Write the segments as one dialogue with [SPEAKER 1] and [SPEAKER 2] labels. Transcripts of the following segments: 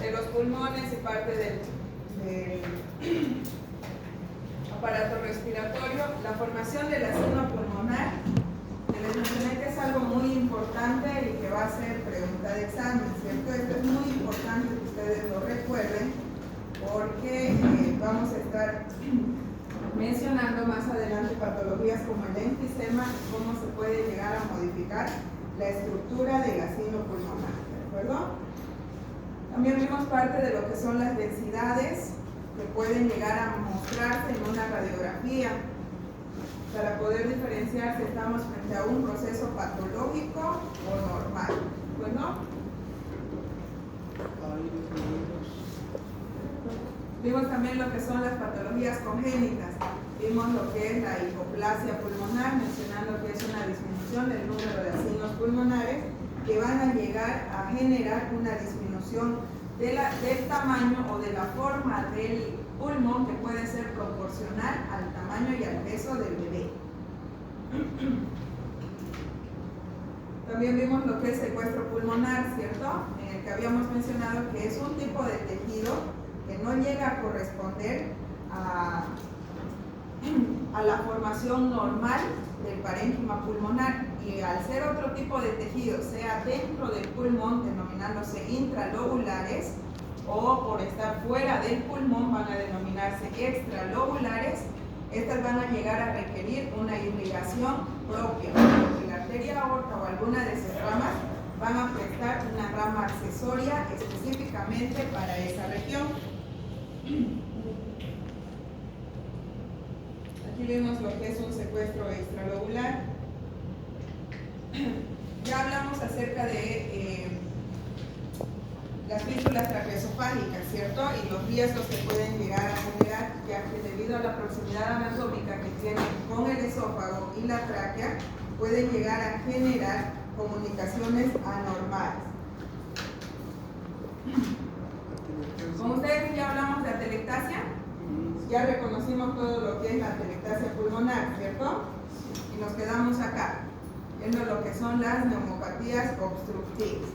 [SPEAKER 1] de los pulmones y parte del aparato respiratorio. La formación del asino pulmonar, que les mencioné que es algo muy importante y que va a ser pregunta de examen, ¿cierto? Esto es muy importante que ustedes lo recuerden, porque vamos a estar mencionando más adelante patologías como el enfisema y cómo se puede llegar a modificar la estructura del asino pulmonar, ¿de acuerdo? También vimos parte de lo que son las densidades que pueden llegar a mostrarse en una radiografía para poder diferenciar si estamos frente a un proceso patológico o normal. Bueno, vimos también lo que son las patologías congénitas. Vimos lo que es la hipoplasia pulmonar, mencionando que es una disminución del número de asinos pulmonares que van a llegar a generar una disminución del tamaño o de la forma del pulmón, que puede ser proporcional al tamaño y al peso del bebé. También vimos lo que es secuestro pulmonar, ¿cierto? En el que habíamos mencionado que es un tipo de tejido que no llega a corresponder a la formación normal del parénquima pulmonar, y al ser otro tipo de tejido, sea dentro del pulmón, denominándose intralobulares, o por estar fuera del pulmón van a denominarse extralobulares, estas van a llegar a requerir una irrigación propia, porque la arteria aorta o alguna de sus ramas van a prestar una rama accesoria específicamente para esa región. Aquí vemos lo que es un secuestro extralobular. Ya hablamos acerca de las fístulas traqueosofágicas, ¿cierto? Y los riesgos que pueden llegar a generar, ya que debido a la proximidad anatómica que tienen con el esófago y la tráquea, pueden llegar a generar comunicaciones anormales. Con ustedes ya hablamos de atelectasia, ya reconocimos todo lo que es la atelectasia pulmonar, ¿cierto? Y nos quedamos acá, viendo lo que son las neumopatías obstructivas.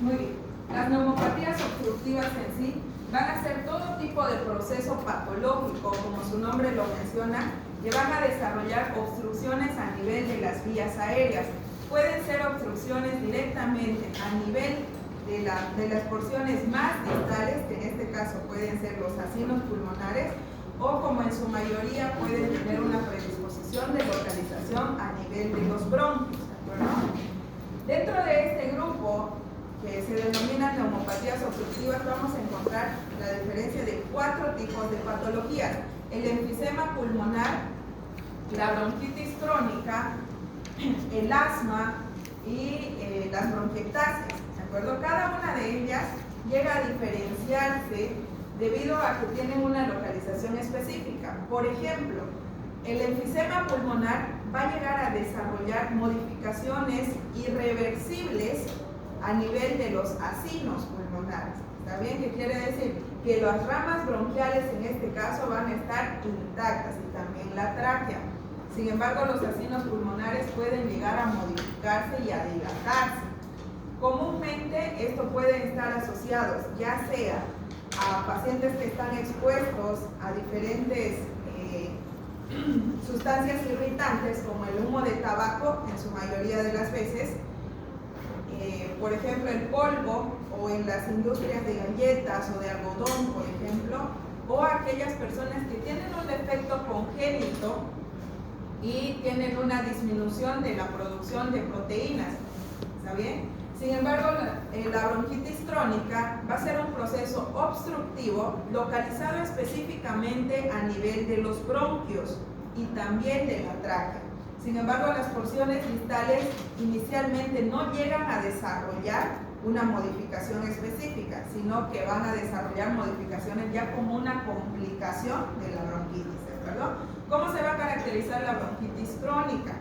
[SPEAKER 1] Muy bien, las neumopatías obstructivas en sí van a ser todo tipo de proceso patológico, como su nombre lo menciona, que van a desarrollar obstrucciones a nivel de las vías aéreas. Pueden ser obstrucciones directamente a nivel de las porciones más distales, que en este caso pueden ser los asinos pulmonares, o como en su mayoría pueden tener una predisposición de localización a nivel de los bronquios, ¿de acuerdo? Dentro de este grupo, que se denominan neumopatías obstructivas, vamos a encontrar la diferencia de 4 tipos de patologías: el enfisema pulmonar, la bronquitis crónica, el asma y las bronquiectasias, ¿de acuerdo? Cada una de ellas llega a diferenciarse debido a que tienen una localización específica. Por ejemplo, el enfisema pulmonar va a llegar a desarrollar modificaciones irreversibles a nivel de los asinos pulmonares. ¿Está bien? ¿Qué quiere decir? Que las ramas bronquiales en este caso van a estar intactas, y también la tráquea. Sin embargo, los asinos pulmonares pueden llegar a modificarse y a dilatarse. Comúnmente esto puede estar asociado ya sea a pacientes que están expuestos a diferentes sustancias irritantes, como el humo de tabaco en su mayoría de las veces, por ejemplo el polvo, o en las industrias de galletas o de algodón, por ejemplo, o aquellas personas que tienen un defecto congénito y tienen una disminución de la producción de proteínas, ¿está bien? Sin embargo, la bronquitis crónica va a ser un proceso obstructivo localizado específicamente a nivel de los bronquios y también de la tráquea. Sin embargo, las porciones distales inicialmente no llegan a desarrollar una modificación específica, sino que van a desarrollar modificaciones ya como una complicación de la bronquitis, ¿de acuerdo? ¿Cómo se va a caracterizar la bronquitis crónica?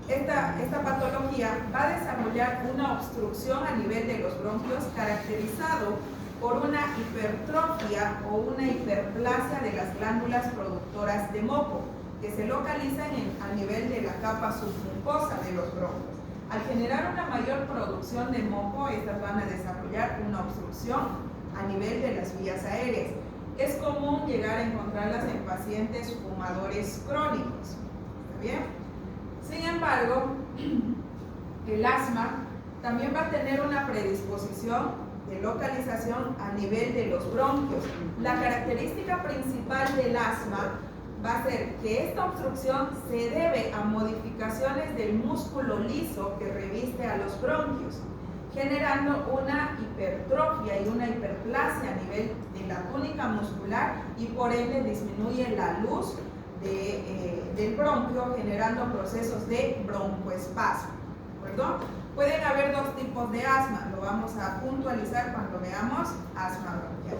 [SPEAKER 1] Esta patología va a desarrollar una obstrucción a nivel de los bronquios caracterizado por una hipertrofia o una hiperplasia de las glándulas productoras de moco. que se localizan a nivel de la capa submucosa de los bronquios. Al generar una mayor producción de moco, estas van a desarrollar una obstrucción a nivel de las vías aéreas. Es común llegar a encontrarlas en pacientes fumadores crónicos. ¿Está bien? Sin embargo, el asma también va a tener una predisposición de localización a nivel de los bronquios. La característica principal del asma va a ser que esta obstrucción se debe a modificaciones del músculo liso que reviste a los bronquios, generando una hipertrofia y una hiperplasia a nivel de la túnica muscular y por ende disminuye la luz del bronquio, generando procesos de broncoespasmo. ¿De acuerdo? Pueden haber dos tipos de asma, lo vamos a puntualizar cuando veamos asma bronquial.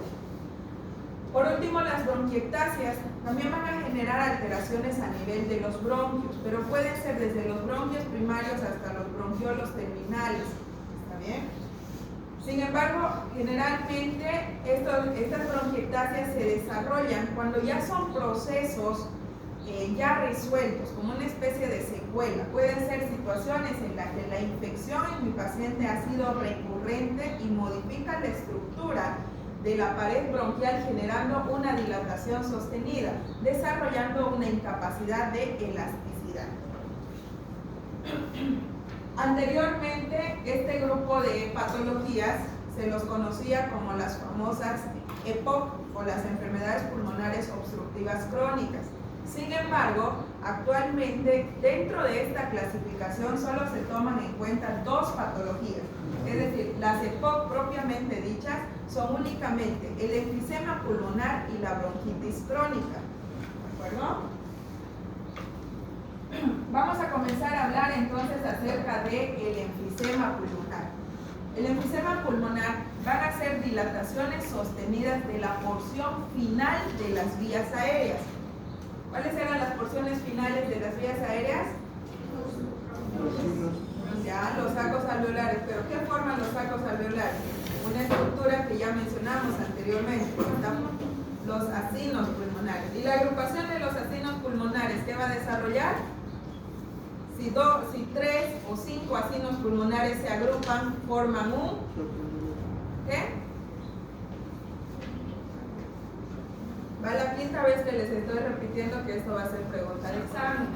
[SPEAKER 1] Por último, las bronquiectasias también van a generar alteraciones a nivel de los bronquios, pero pueden ser desde los bronquios primarios hasta los bronquiolos terminales. ¿Está bien? Sin embargo, generalmente estas bronquiectasias se desarrollan cuando ya son procesos ya resueltos, como una especie de secuela. Pueden ser situaciones en las que la infección en mi paciente ha sido recurrente y modifica la estructura de la pared bronquial, generando una dilatación sostenida, desarrollando una incapacidad de elasticidad. Anteriormente, este grupo de patologías se los conocía como las famosas EPOC o las enfermedades pulmonares obstructivas crónicas. Sin embargo, actualmente dentro de esta clasificación solo se toman en cuenta dos patologías, es decir, las EPOC propiamente dichas son únicamente el enfisema pulmonar y la bronquitis crónica. ¿De acuerdo? Vamos a comenzar a hablar entonces acerca del enfisema pulmonar. El enfisema pulmonar van a ser dilataciones sostenidas de la porción final de las vías aéreas. ¿Cuáles eran las porciones finales de las vías aéreas? Ya, los sacos alveolares. ¿Pero qué forman los sacos alveolares? Una estructura que ya mencionamos anteriormente, los acinos pulmonares. ¿Y la agrupación de los acinos pulmonares qué va a desarrollar? Si 3 o 5 acinos pulmonares se agrupan, forman un ¿qué? Va la quinta vez que les estoy repitiendo que esto va a ser pregunta de examen.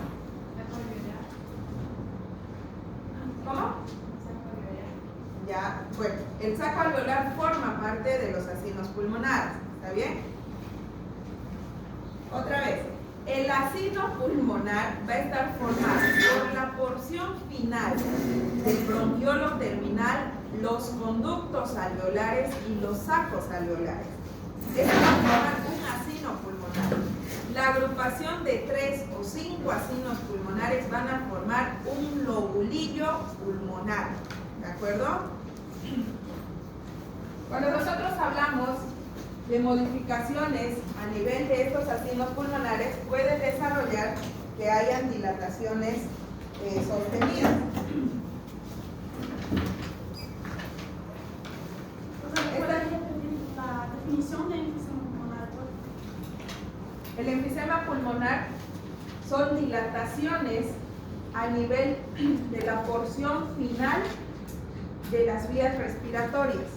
[SPEAKER 1] ¿Cómo? Ya, bueno, el saco alveolar forma parte de los acinos pulmonares, ¿está bien? Otra vez, el acino pulmonar va a estar formado por la porción final del bronquiolo terminal, los conductos alveolares y los sacos alveolares. Esto va a formar un acino pulmonar. La agrupación de 3 o 5 acinos pulmonares van a formar un lobulillo pulmonar. ¿De acuerdo? Cuando nosotros hablamos de modificaciones a nivel de estos acinos pulmonares, pueden desarrollar que hayan dilataciones sostenidas. El enfisema pulmonar son dilataciones a nivel de la porción final de las vías respiratorias,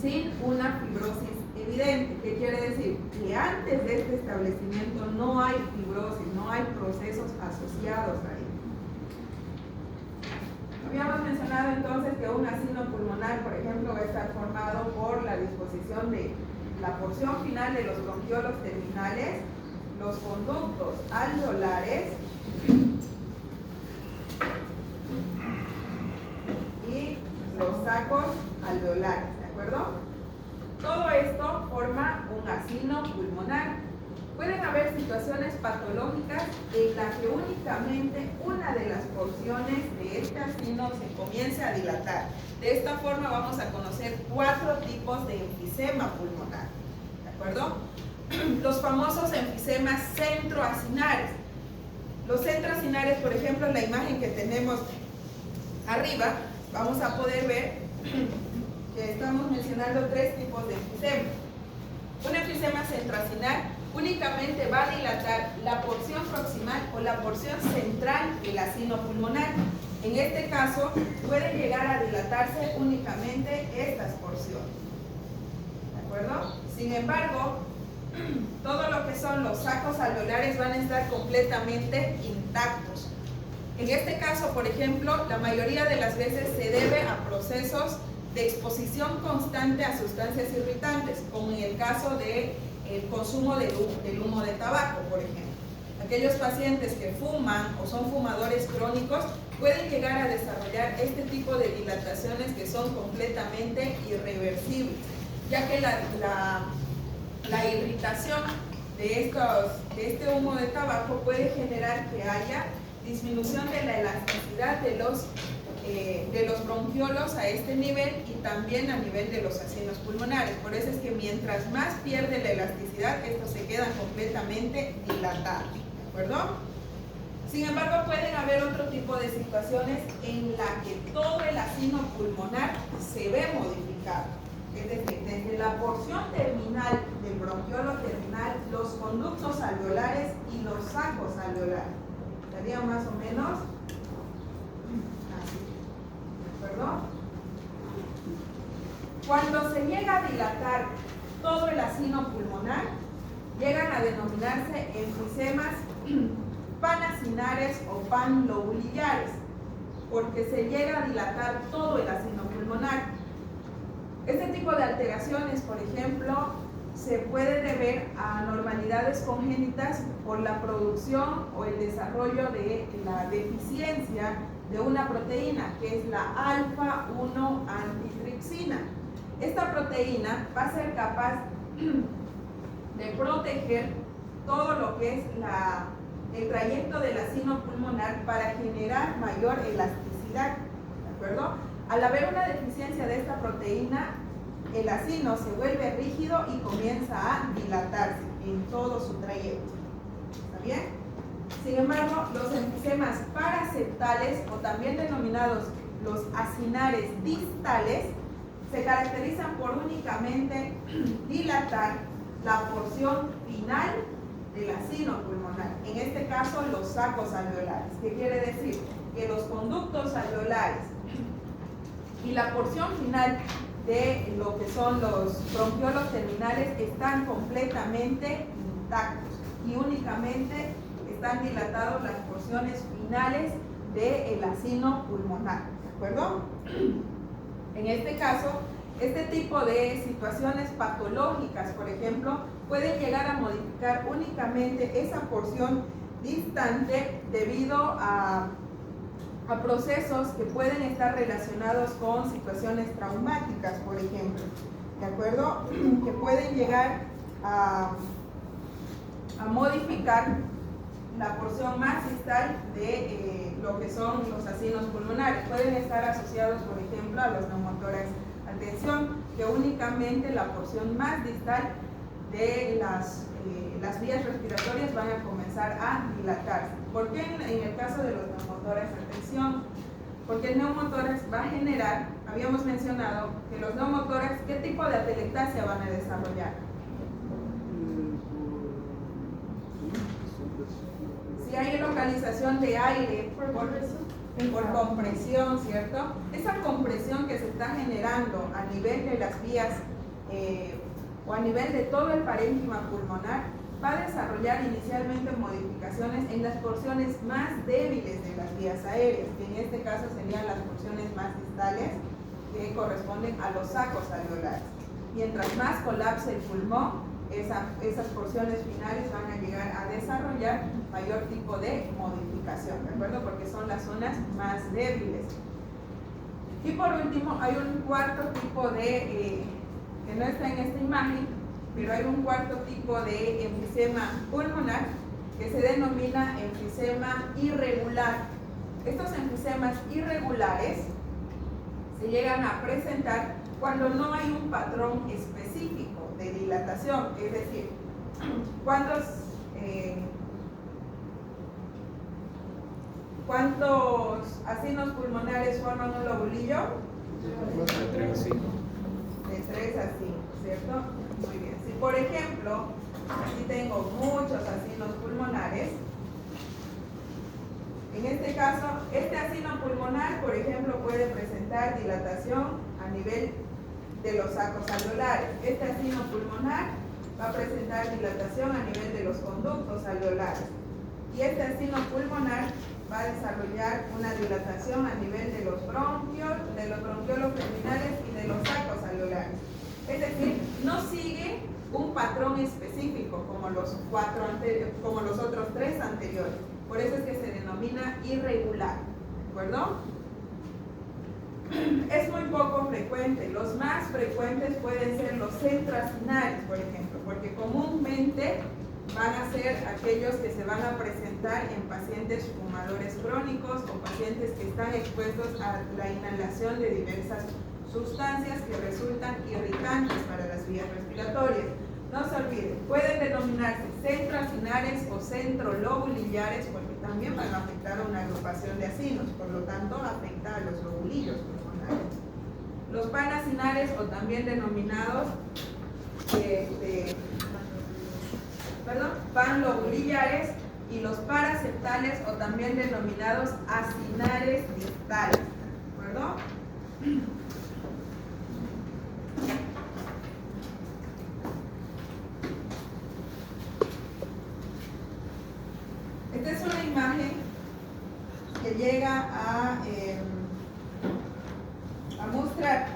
[SPEAKER 1] sin una fibrosis evidente. ¿Qué quiere decir? Que antes de este establecimiento no hay fibrosis, no hay procesos asociados a ello. Habíamos mencionado entonces que un acino pulmonar, por ejemplo, va a estar formado por la disposición de la porción final de los bronquiolos terminales, los conductos alveolares y los sacos alveolares, ¿de acuerdo? Todo esto forma un acino pulmonar. Pueden haber situaciones patológicas en las que únicamente una de las porciones de este acino se comience a dilatar. De esta forma vamos a conocer 4 tipos de enfisema pulmonar. ¿De acuerdo? Los famosos enfisemas centroacinares. Los centroacinares, por ejemplo, en la imagen que tenemos arriba, vamos a poder ver que estamos mencionando 3 tipos de enfisema. Un enfisema centroacinar únicamente va a dilatar la porción proximal o la porción central del acino pulmonar. En este caso, pueden llegar a dilatarse únicamente estas porciones. ¿De acuerdo? Sin embargo, todo lo que son los sacos alveolares van a estar completamente intactos. En este caso, por ejemplo, la mayoría de las veces se debe a procesos de exposición constante a sustancias irritantes, como en el caso del consumo del humo de tabaco, por ejemplo. Aquellos pacientes que fuman o son fumadores crónicos pueden llegar a desarrollar este tipo de dilataciones que son completamente irreversibles, ya que la irritación de este humo de tabaco puede generar que haya disminución de la elasticidad de los bronquiolos a este nivel y también a nivel de los acinos pulmonares. Por eso es que mientras más pierde la elasticidad, estos se quedan completamente dilatados. ¿De acuerdo? Sin embargo, pueden haber otro tipo de situaciones en la que todo el acino pulmonar se ve modificado. Es decir, desde la porción terminal del bronquiolo terminal, los conductos alveolares y los sacos alveolares. Sería más o menos así. ¿De acuerdo? Cuando se llega a dilatar todo el acino pulmonar, llegan a denominarse enfisemas panacinares o panlobulillares, porque se llega a dilatar todo el acino pulmonar. Este tipo de alteraciones, por ejemplo, se puede deber a anormalidades congénitas por la producción o el desarrollo de la deficiencia de una proteína, que es la alfa-1 antitripsina. Esta proteína va a ser capaz de proteger todo lo que es el trayecto del acino pulmonar para generar mayor elasticidad. ¿De acuerdo? Al haber una deficiencia de esta proteína, el acino se vuelve rígido y comienza a dilatarse en todo su trayecto. ¿Está bien? Sin embargo, los enfisemas paraseptales, o también denominados los acinares distales, se caracterizan por únicamente dilatar la porción final del acino pulmonar, en este caso los sacos alveolares. ¿Qué quiere decir? Que los conductos alveolares y la porción final de lo que son los bronquiolos terminales están completamente intactos y únicamente están dilatados las porciones finales del acino pulmonar. ¿De acuerdo? En este caso, este tipo de situaciones patológicas, por ejemplo, pueden llegar a modificar únicamente esa porción distante debido a procesos que pueden estar relacionados con situaciones traumáticas, por ejemplo, ¿de acuerdo? Que pueden llegar a modificar la porción más distal de lo que son los acinos pulmonares. Pueden estar asociados, por ejemplo, a los neumotórax. Atención, que únicamente la porción más distal de las vías respiratorias van a comenzar a dilatarse. ¿Por qué en el caso de los neumotórax? Atención, porque el neumotórax va a generar, habíamos mencionado que los neumotórax, ¿qué tipo de atelectasia van a desarrollar? Si hay localización de aire por compresión, ¿cierto? Esa compresión que se está generando a nivel de las vías o a nivel de todo el parénquima pulmonar va a desarrollar inicialmente modificaciones en las porciones más débiles de las vías aéreas, que en este caso serían las porciones más distales, que corresponden a los sacos alveolares. Mientras más colapse el pulmón, esas porciones finales van a llegar a desarrollar mayor tipo de modificación, ¿de acuerdo? Porque son las zonas más débiles. Y por último, hay un cuarto tipo de, que no está en esta imagen, pero hay un cuarto tipo de enfisema pulmonar que se denomina enfisema irregular. Estos enfisemas irregulares se llegan a presentar cuando no hay un patrón específico de dilatación, es decir, ¿cuántos acinos pulmonares forman un lobulillo? De 3 a 5, ¿cierto? Muy bien. Si por ejemplo Aquí tengo muchos acinos pulmonares. En este caso, este acino pulmonar, por ejemplo, puede presentar dilatación a nivel de los sacos alveolares. Este acino pulmonar va a presentar dilatación a nivel de los conductos alveolares. Y este acino pulmonar va a desarrollar una dilatación a nivel de los bronquiolos terminales y de los sacos alveolares. Es decir, no sigue un patrón específico como los otros tres anteriores. Por eso es que se denomina irregular, ¿de acuerdo? Es muy poco frecuente. Los más frecuentes pueden ser los centroacinales, por ejemplo, porque comúnmente van a ser aquellos que se van a presentar en pacientes fumadores crónicos o pacientes que están expuestos a la inhalación de diversas sustancias que resultan irritantes para las vías respiratorias. No se olviden, pueden denominarse centroacinares o centrolobulillares porque también van a afectar a una agrupación de acinos, por lo tanto afecta a los lobulillos pulmonares. Los panacinares o también denominados panlobulillares y los paraseptales o también denominados acinares distales, ¿de acuerdo? Esta es una imagen que llega a mostrar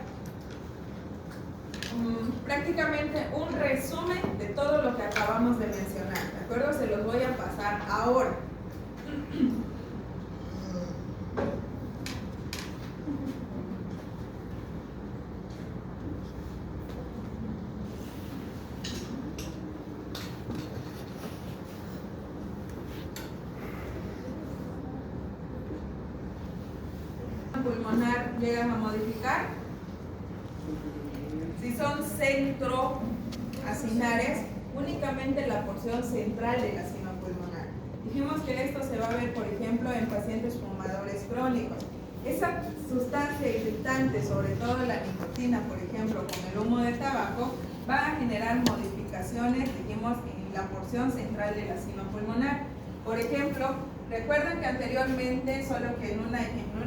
[SPEAKER 1] prácticamente un resumen de todo lo que acabamos de mencionar, ¿de acuerdo? Se los voy a pasar ahora. Pulmonar llegan a modificar. Si son centroacinares, únicamente la porción central del acino pulmonar. Dijimos que esto se va a ver, por ejemplo, en pacientes fumadores crónicos. Esa sustancia irritante, sobre todo la nicotina, por ejemplo, con el humo de tabaco, va a generar modificaciones, dijimos, en la porción central del acino pulmonar. Por ejemplo, recuerden que anteriormente, solo que en una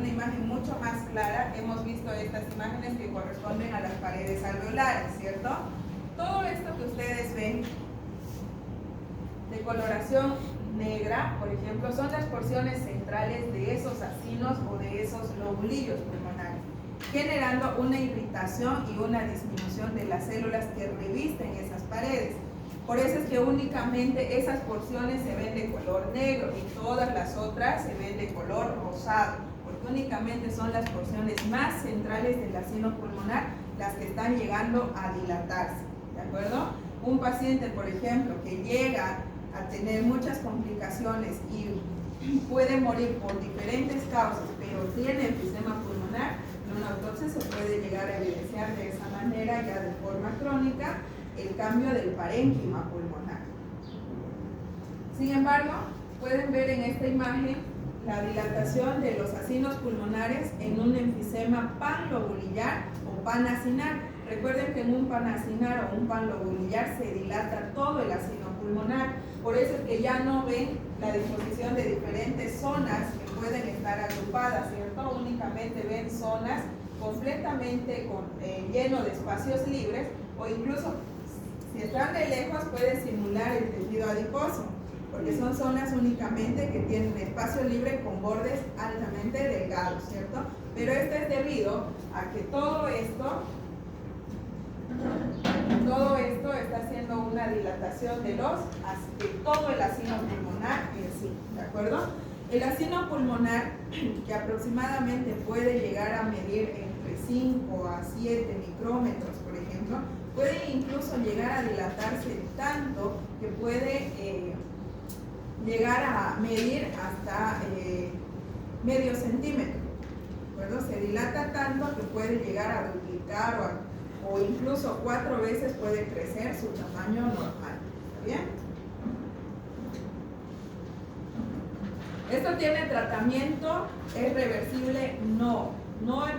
[SPEAKER 1] imagen mucho más clara, hemos visto estas imágenes que corresponden a las paredes alveolares, ¿cierto? Todo esto que ustedes ven de coloración negra, por ejemplo, son las porciones centrales de esos acinos o de esos lobulillos pulmonares, generando una irritación y una disminución de las células que revisten esas paredes. Por eso es que únicamente esas porciones se ven de color negro y todas las otras se ven de color rosado, porque únicamente son las porciones más centrales del acino pulmonar las que están llegando a dilatarse, ¿de acuerdo? Un paciente, por ejemplo, que llega a tener muchas complicaciones y puede morir por diferentes causas, pero tiene enfisema pulmonar, en una autopsia se puede llegar a evidenciar de esa manera, ya de forma crónica, el cambio del parénquima pulmonar. Sin embargo, pueden ver en esta imagen la dilatación de los acinos pulmonares en un enfisema panlobulillar o panacinar. Recuerden que en un panacinar o un panlobulillar se dilata todo el acino pulmonar. Por eso es que ya no ven la disposición de diferentes zonas que pueden estar agrupadas, ¿cierto? Únicamente ven zonas completamente lleno de espacios libres, o incluso si están de lejos puede simular el tejido adiposo, porque son zonas únicamente que tienen espacio libre con bordes altamente delgados, ¿cierto? Pero esto es debido a que todo esto está haciendo una dilatación de todo el acino pulmonar en sí, ¿de acuerdo? El acino pulmonar, que aproximadamente puede llegar a medir entre 5 a 7 micrómetros, por ejemplo, puede incluso llegar a dilatarse tanto que puede llegar a medir hasta medio centímetro, ¿de acuerdo? Se dilata tanto que puede llegar a duplicar o incluso 4 veces puede crecer su tamaño normal, ¿está bien? ¿Esto tiene tratamiento? ¿Es reversible? No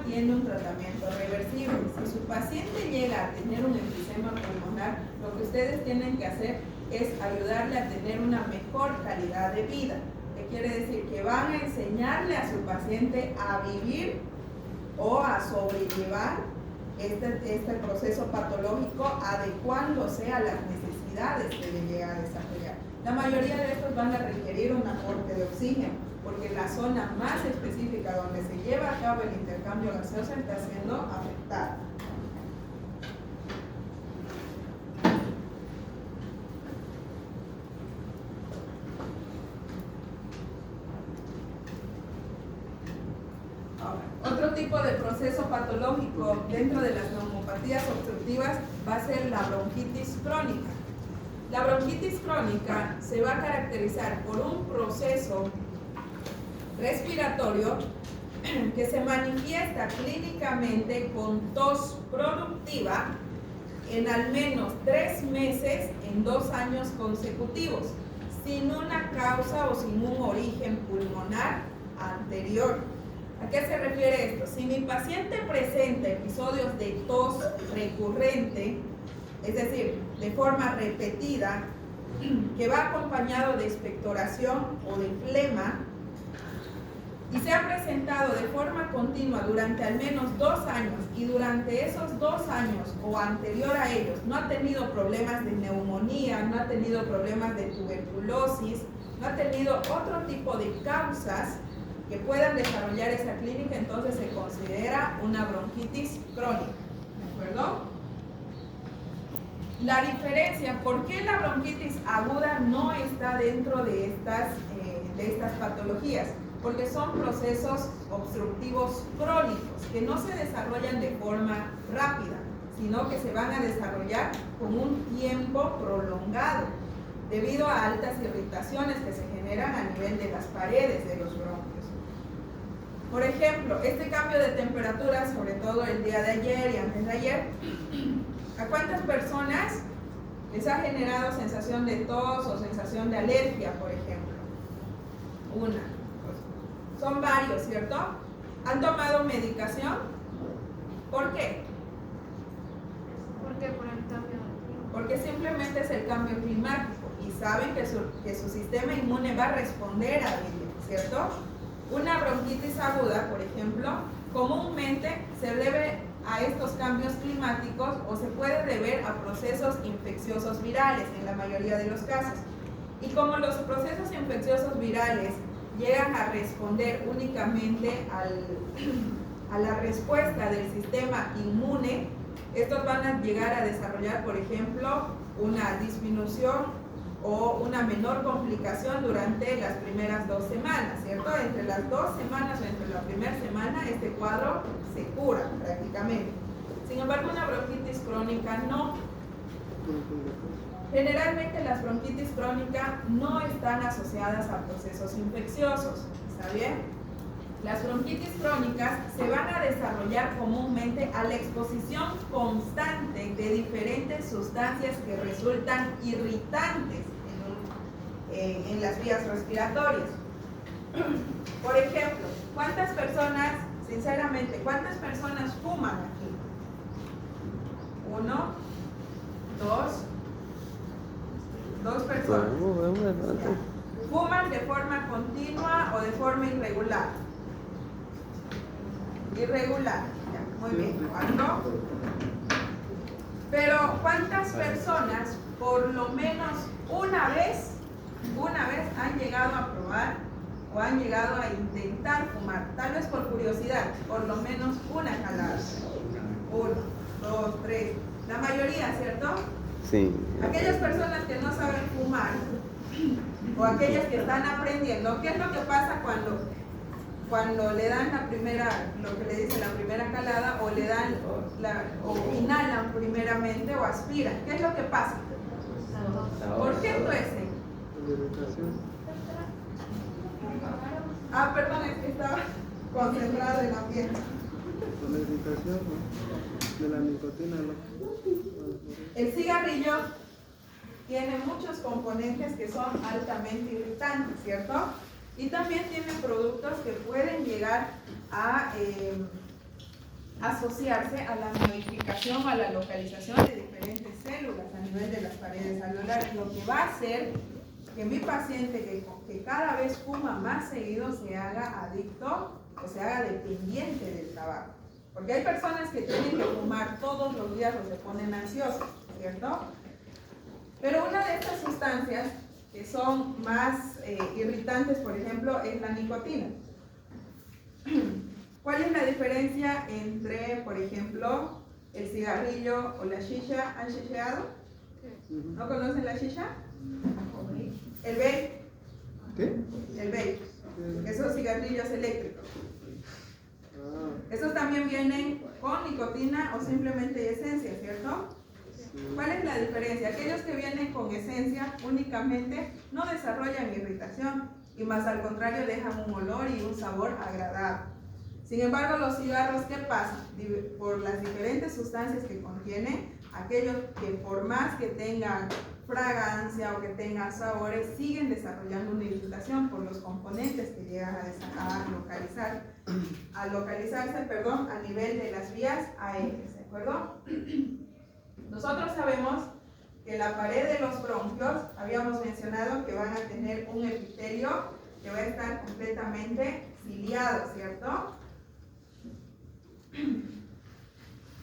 [SPEAKER 1] tiene un tratamiento reversible. Si su paciente llega a tener un enfisema pulmonar, lo que ustedes tienen que hacer es ayudarle a tener una mejor calidad de vida. ¿Qué quiere decir? Que van a enseñarle a su paciente a vivir o a sobrellevar este proceso patológico, adecuándose a las necesidades que le llega a desarrollar. La mayoría de estos van a requerir un aporte de oxígeno, porque la zona más específica donde se lleva a cabo el intercambio gaseoso está siendo afectada. Otro tipo de proceso patológico dentro de las neumopatías obstructivas va a ser la bronquitis crónica. La bronquitis crónica se va a caracterizar por un proceso respiratorio que se manifiesta clínicamente con tos productiva en al menos 3 meses en 2 años consecutivos, sin una causa o sin un origen pulmonar anterior. ¿A qué se refiere esto? Si mi paciente presenta episodios de tos recurrente, es decir, de forma repetida, que va acompañado de expectoración o de flema, y se ha presentado de forma continua durante al menos 2 años, y durante esos 2 años o anterior a ellos no ha tenido problemas de neumonía, no ha tenido problemas de tuberculosis, no ha tenido otro tipo de causas que puedan desarrollar esa clínica, entonces se considera una bronquitis crónica. ¿De acuerdo? La diferencia, ¿por qué la bronquitis aguda no está dentro de estas patologías? Porque son procesos obstructivos crónicos que no se desarrollan de forma rápida, sino que se van a desarrollar con un tiempo prolongado, debido a altas irritaciones que se generan a nivel de las paredes de los bronquios. Por ejemplo, este cambio de temperatura, sobre todo el día de ayer y antes de ayer, ¿a cuántas personas les ha generado sensación de tos o sensación de alergia, por ejemplo? Una. Son varios, ¿cierto? ¿Han tomado medicación? ¿Por qué?
[SPEAKER 2] Porque por el cambio de clima.
[SPEAKER 1] Porque simplemente es el cambio climático y saben que su sistema inmune va a responder a ello, ¿cierto? Una bronquitis aguda, por ejemplo, comúnmente se debe a estos cambios climáticos o se puede deber a procesos infecciosos virales en la mayoría de los casos. Y como los procesos infecciosos virales llegan a responder únicamente a la respuesta del sistema inmune, estos van a llegar a desarrollar, por ejemplo, una disminución o una menor complicación durante las primeras 2 semanas, ¿cierto? Entre las 2 semanas o entre la primera semana este cuadro se cura prácticamente. Sin embargo, una bronquitis crónica no. Generalmente las bronquitis crónicas no están asociadas a procesos infecciosos, ¿está bien? Las bronquitis crónicas se van a desarrollar comúnmente a la exposición constante de diferentes sustancias que resultan irritantes en las vías respiratorias. Por ejemplo, ¿cuántas personas, sinceramente, cuántas personas fuman aquí? 1, 2 personas. ¿Fuman de forma continua o de forma irregular? Irregular, ya, muy bien. 4. Pero ¿cuántas personas por lo menos una vez han llegado a probar o han llegado a intentar fumar? Tal vez por curiosidad, por lo menos una jalada. 1, 2, 3. La mayoría, ¿cierto?
[SPEAKER 3] Sí.
[SPEAKER 1] Aquellas personas que no saben fumar o aquellas que están aprendiendo, ¿qué es lo que pasa cuando le dan la primera, lo que le dicen la primera calada, o le dan o inhalan primeramente o aspiran? ¿Qué es lo que pasa? ¿Por qué tuesen? Perdón, es que estaba concentrado en la piel.
[SPEAKER 4] Con la irritación, ¿no? De la nicotina, ¿no?
[SPEAKER 1] El cigarrillo tiene muchos componentes que son altamente irritantes, ¿cierto? Y también tiene productos que pueden llegar a asociarse a la modificación o a la localización de diferentes células a nivel de las paredes alveolares, lo que va a hacer que mi paciente que cada vez fuma más seguido se haga adicto o se haga dependiente del tabaco. Porque hay personas que tienen que fumar todos los días o se ponen ansiosos, ¿cierto? Pero una de estas sustancias que son más irritantes, por ejemplo, es la nicotina. ¿Cuál es la diferencia entre, por ejemplo, el cigarrillo o la shisha? ¿Han shisheado? ¿No conocen la shisha? El vape.
[SPEAKER 4] ¿Qué?
[SPEAKER 1] El vape. Esos cigarrillos eléctricos. Esos también vienen con nicotina o simplemente esencia, ¿cierto? ¿Cuál es la diferencia? Aquellos que vienen con esencia únicamente no desarrollan irritación y más al contrario dejan un olor y un sabor agradable. Sin embargo, los cigarros, ¿qué pasa? Por las diferentes sustancias que contienen, aquellos que por más que tengan fragancia o que tengan sabores, siguen desarrollando una irritación por los componentes que llegan a localizarse a nivel de las vías aéreas, ¿de acuerdo? Nosotros sabemos que la pared de los bronquios, habíamos mencionado que van a tener un epitelio que va a estar completamente ciliado, ¿cierto?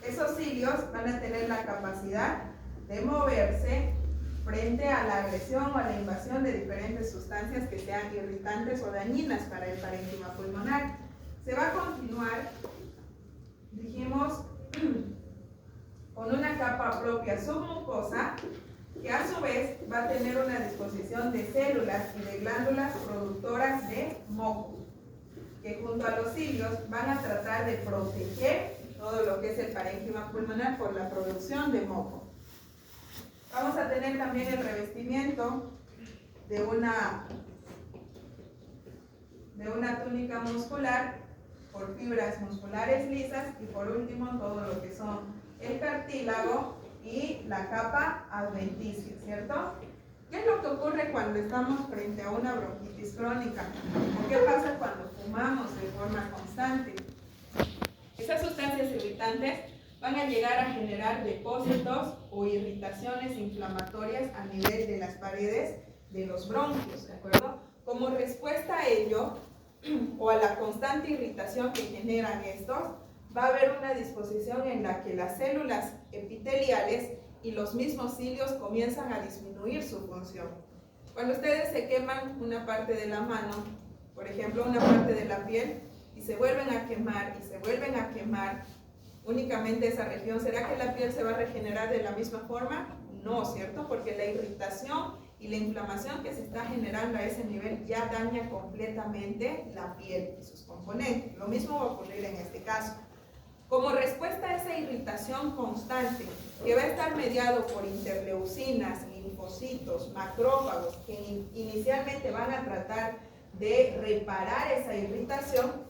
[SPEAKER 1] Esos cilios van a tener la capacidad de moverse frente a la agresión o a la invasión de diferentes sustancias que sean irritantes o dañinas para el parénquima pulmonar. Se va a continuar, dijimos, con una capa propia submucosa que a su vez va a tener una disposición de células y de glándulas productoras de moco, que junto a los cilios van a tratar de proteger todo lo que es el parénquima pulmonar por la producción de moco. Vamos a tener también el revestimiento de una túnica muscular por fibras musculares lisas y por último todo lo que son el cartílago y la capa adventicia, ¿cierto? ¿Qué es lo que ocurre cuando estamos frente a una bronquitis crónica? ¿O qué pasa cuando fumamos de forma constante? Esas sustancias irritantes van a llegar a generar depósitos o irritaciones inflamatorias a nivel de las paredes de los bronquios, ¿de acuerdo? Como respuesta a ello, o a la constante irritación que generan estos, va a haber una disposición en la que las células epiteliales y los mismos cilios comienzan a disminuir su función. Cuando ustedes se queman una parte de la mano, por ejemplo una parte de la piel, y se vuelven a quemar y se vuelven a quemar únicamente esa región, ¿será que la piel se va a regenerar de la misma forma? No, ¿cierto? Porque la irritación y la inflamación que se está generando a ese nivel ya daña completamente la piel y sus componentes. Lo mismo va a ocurrir en este caso. Como respuesta a esa irritación constante, que va a estar mediado por interleucinas, linfocitos, macrófagos, que inicialmente van a tratar de reparar esa irritación,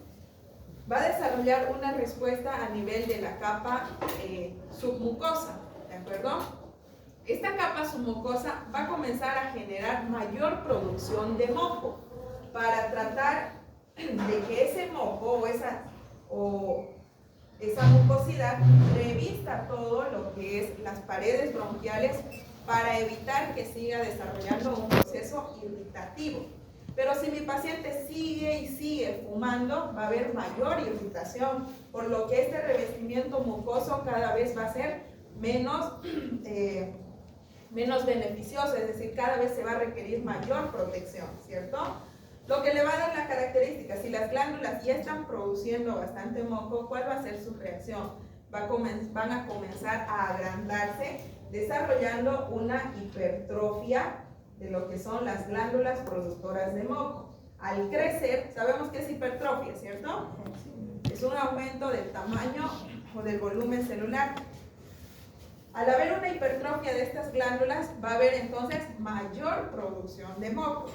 [SPEAKER 1] va a desarrollar una respuesta a nivel de la capa submucosa, ¿de acuerdo? Esta capa submucosa va a comenzar a generar mayor producción de moco para tratar de que ese moco o esa mucosidad revista todo lo que es las paredes bronquiales para evitar que siga desarrollando un proceso irritativo. Pero si mi paciente sigue y sigue fumando, va a haber mayor irritación, por lo que este revestimiento mucoso cada vez va a ser menos beneficioso, es decir, cada vez se va a requerir mayor protección, ¿cierto? Lo que le va a dar la característica, si las glándulas ya están produciendo bastante moco, ¿cuál va a ser su reacción? Van a comenzar a agrandarse, desarrollando una hipertrofia de lo que son las glándulas productoras de moco. Al crecer, sabemos que es hipertrofia, ¿cierto? Es un aumento del tamaño o del volumen celular. Al haber una hipertrofia de estas glándulas, va a haber entonces mayor producción de moco.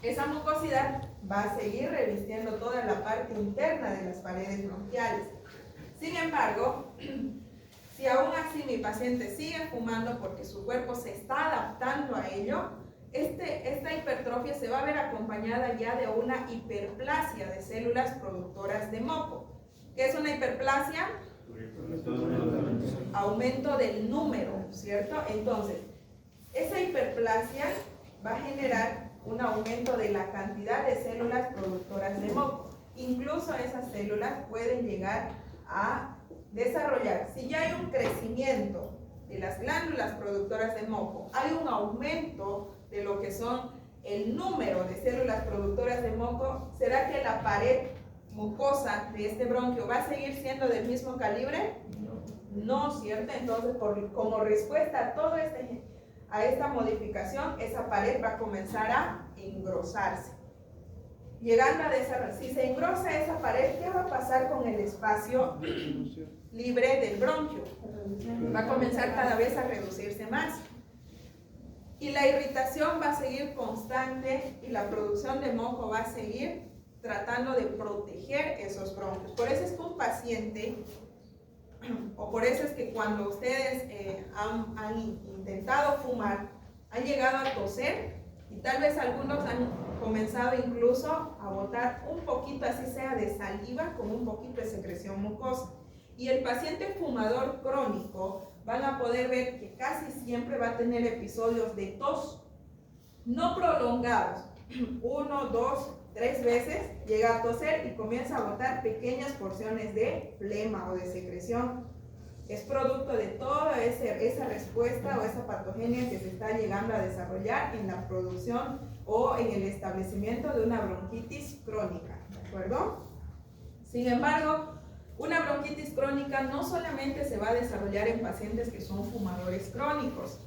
[SPEAKER 1] Esa mucosidad va a seguir revistiendo toda la parte interna de las paredes bronquiales. Sin embargo, si aún así mi paciente sigue fumando porque su cuerpo se está adaptando a ello, esta hipertrofia se va a ver acompañada ya de una hiperplasia de células productoras de moco. ¿Qué es una hiperplasia? Aumento del número, ¿cierto? Entonces, esa hiperplasia va a generar un aumento de la cantidad de células productoras de moco. Incluso esas células pueden llegar a desarrollar, si ya hay un crecimiento de las glándulas productoras de moco, hay un aumento de lo que son el número de células productoras de moco, ¿será que la pared mucosa de este bronquio va a seguir siendo del mismo calibre? No, ¿cierto? Entonces, como respuesta a todo a esta modificación, esa pared va a comenzar a engrosarse. Llegando a desarrollar, si se engrosa esa pared, ¿qué va a pasar con el espacio libre del bronquio? Va a comenzar cada vez a reducirse más. Y la irritación va a seguir constante y la producción de moco va a seguir tratando de proteger esos bronquios. Por eso es que un paciente, o por eso es que cuando ustedes han intentado fumar, han llegado a toser y tal vez algunos han comenzado incluso a botar un poquito, así sea de saliva, con un poquito de secreción mucosa. Y el paciente fumador crónico van a poder ver que casi siempre va a tener episodios de tos, no prolongados, 1, 2, 3 veces, llega a toser y comienza a botar pequeñas porciones de flema o de secreción. Es producto de toda esa respuesta o esa patogenia que se está llegando a desarrollar en la producción o en el establecimiento de una bronquitis crónica, ¿de acuerdo? Sin embargo, una bronquitis crónica no solamente se va a desarrollar en pacientes que son fumadores crónicos,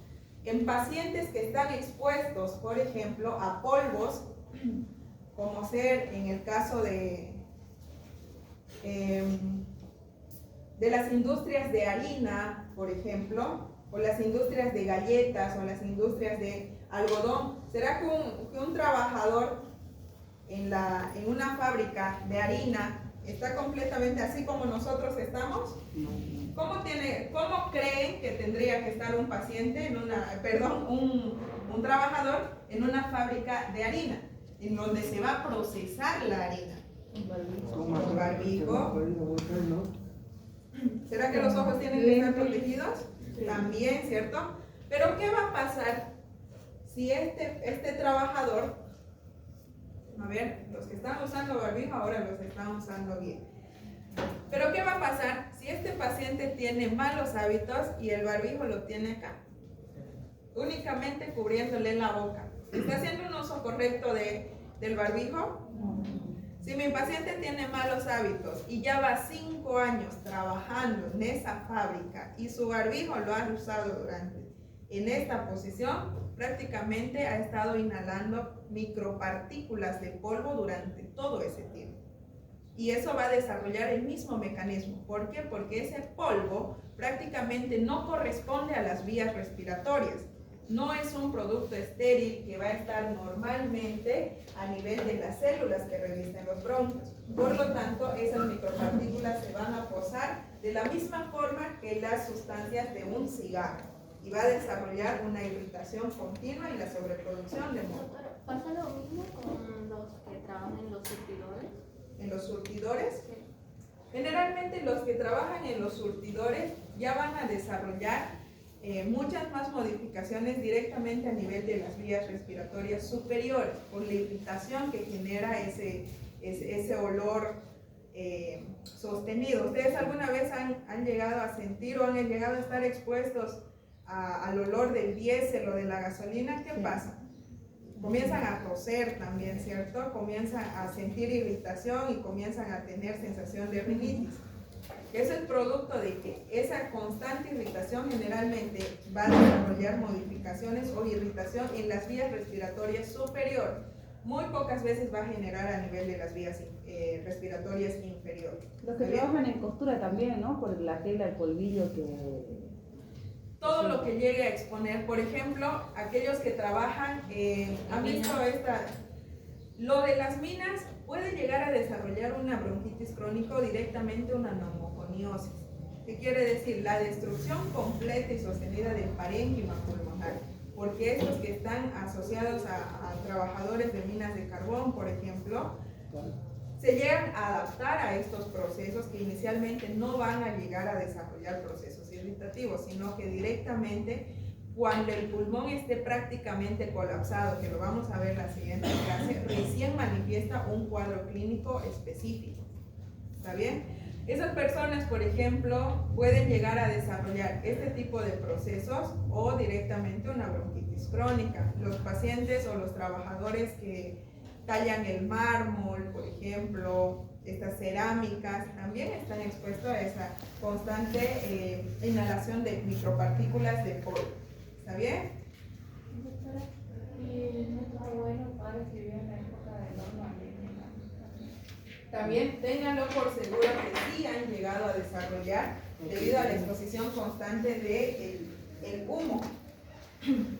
[SPEAKER 1] en pacientes que están expuestos, por ejemplo, a polvos, como ser en el caso de las industrias de harina, por ejemplo, o las industrias de galletas, o las industrias de algodón. ¿Será que un trabajador en una fábrica de harina está completamente así como nosotros estamos? ¿Cómo creen que tendría que estar un paciente un trabajador en una fábrica de harina, en donde se va a procesar la harina? Con barbijo. ¿Será que los ojos tienen que estar protegidos? Sí. También, ¿cierto? Pero ¿qué va a pasar si este trabajador, a ver, los que están usando barbijo ahora los están usando bien? Pero ¿qué va a pasar si este paciente tiene malos hábitos y el barbijo lo tiene acá? Únicamente cubriéndole la boca. ¿Está haciendo un uso correcto del barbijo? Si mi paciente tiene malos hábitos y ya va 5 años trabajando en esa fábrica y su barbijo lo ha usado en esta posición, prácticamente ha estado inhalando micropartículas de polvo durante todo ese tiempo. Y eso va a desarrollar el mismo mecanismo. ¿Por qué? Porque ese polvo prácticamente no corresponde a las vías respiratorias. No es un producto estéril que va a estar normalmente a nivel de las células que revisten los bronquios. Por lo tanto, esas micropartículas se van a posar de la misma forma que las sustancias de un cigarro y va a desarrollar una irritación continua y la sobreproducción de moco.
[SPEAKER 2] ¿Pasa lo mismo con los que trabajan en los surtidores?
[SPEAKER 1] ¿En los surtidores? Sí. Generalmente los que trabajan en los surtidores ya van a desarrollar muchas más modificaciones directamente a nivel de las vías respiratorias superiores por la irritación que genera ese olor sostenido. ¿Ustedes alguna vez han llegado a sentir o han llegado a estar expuestos al olor del diésel o de la gasolina? ¿Qué pasa? Comienzan a toser también, ¿cierto? Comienzan a sentir irritación y comienzan a tener sensación de rinitis. Eso es producto de que esa constante irritación generalmente va a desarrollar modificaciones o irritación en las vías respiratorias superiores. Muy pocas veces va a generar a nivel de las vías respiratorias inferiores.
[SPEAKER 3] Los que trabajan en costura también, ¿no? Por la tela, el polvillo que...
[SPEAKER 1] Todo lo que llegue a exponer, por ejemplo, aquellos que trabajan, ¿han visto lo de las minas? Puede llegar a desarrollar una bronquitis crónica o directamente una neumoconiosis. ¿Qué quiere decir? La destrucción completa y sostenida del parénquima pulmonar. Porque estos que están asociados a trabajadores de minas de carbón, por ejemplo, se llegan a adaptar a estos procesos que inicialmente no van a llegar a desarrollar procesos irritativos, sino que directamente cuando el pulmón esté prácticamente colapsado, que lo vamos a ver en la siguiente clase, recién manifiesta un cuadro clínico específico. ¿Está bien? Esas personas, por ejemplo, pueden llegar a desarrollar este tipo de procesos o directamente una bronquitis crónica. Los pacientes o los trabajadores que tallan el mármol, por ejemplo, estas cerámicas, también están expuestos a esa constante inhalación de micropartículas de polvo. ¿Está bien?
[SPEAKER 2] Doctora, y nuestros abuelos padres que vivían en la época de Norma
[SPEAKER 1] también ténganlo por seguro que sí han llegado a desarrollar debido a la exposición constante del humo.